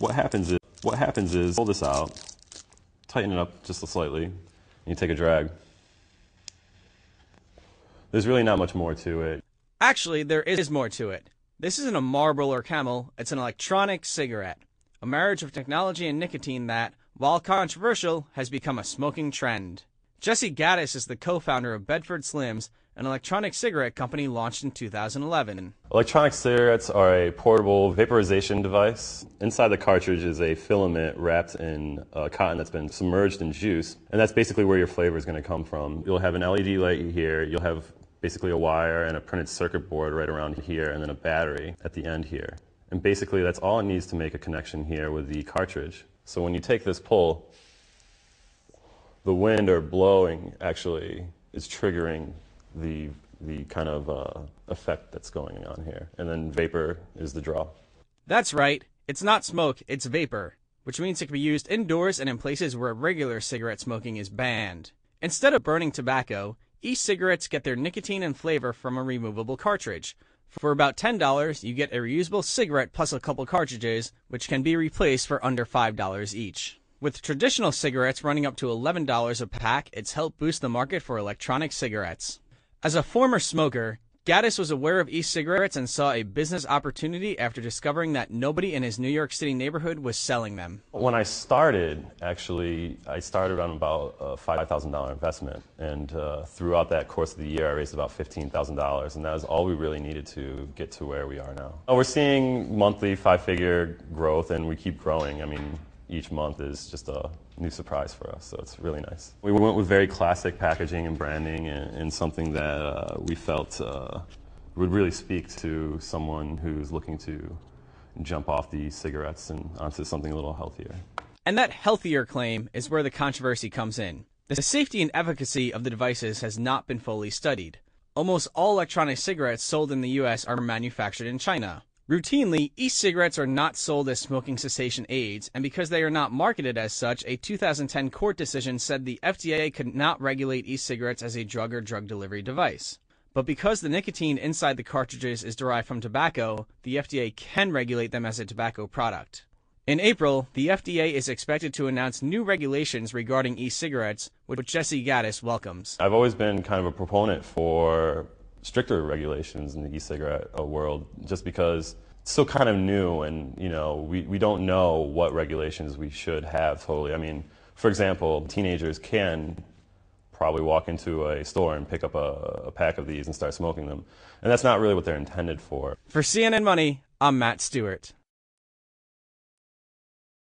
What happens is pull this out, tighten it up just slightly, and you take a drag. There's really not much more to it. Actually, there is more to it. This isn't a Marlboro or Camel, it's an electronic cigarette. A marriage of technology and nicotine that, while controversial, has become a smoking trend. Jesse Gaddis is the co-founder of Bedford Slims, an electronic cigarette company launched in 2011. Electronic cigarettes are a portable vaporization device. Inside the cartridge is a filament wrapped in cotton that's been submerged in juice, and that's basically where your flavor is going to come from. You'll have an LED light here, you'll have basically a wire and a printed circuit board right around here, and then a battery at the end here. And basically that's all it needs to make a connection here with the cartridge. So when you take this pull, the wind or blowing actually is triggering the kind of effect that's going on here. And then vapor is the draw. That's right. It's not smoke, it's vapor, which means it can be used indoors and in places where regular cigarette smoking is banned. Instead of burning tobacco, e-cigarettes get their nicotine and flavor from a removable cartridge. For about $10, you get a reusable cigarette plus a couple cartridges, which can be replaced for under $5 each. With traditional cigarettes running up to $11 a pack, it's helped boost the market for electronic cigarettes. As a former smoker, Gaddis was aware of e-cigarettes and saw a business opportunity after discovering that nobody in his New York City neighborhood was selling them. When I started, actually, I started on about a $5,000 investment, and throughout that course of the year, I raised about $15,000, and that was all we really needed to get to where we are now. We're seeing monthly five-figure growth, and we keep growing. I mean, each month is just a new surprise for us, so it's really nice. We went with very classic packaging and branding and something that we felt would really speak to someone who's looking to jump off the cigarettes and onto something a little healthier. And that healthier claim is where the controversy comes in. The safety and efficacy of the devices has not been fully studied. Almost all electronic cigarettes sold in the US are manufactured in China. Routinely, e-cigarettes are not sold as smoking cessation aids, and because they are not marketed as such, a 2010 court decision said the FDA could not regulate e-cigarettes as a drug or drug delivery device. But because the nicotine inside the cartridges is derived from tobacco, the FDA can regulate them as a tobacco product. In April, the FDA is expected to announce new regulations regarding e-cigarettes, which Jesse Gaddis welcomes. I've always been kind of a proponent for stricter regulations in the e-cigarette world, just because it's still kind of new, and we don't know what regulations we should have totally. I mean, for example, teenagers can probably walk into a store and pick up a pack of these and start smoking them, and that's not really what they're intended for. For CNN Money, I'm Matt Stewart.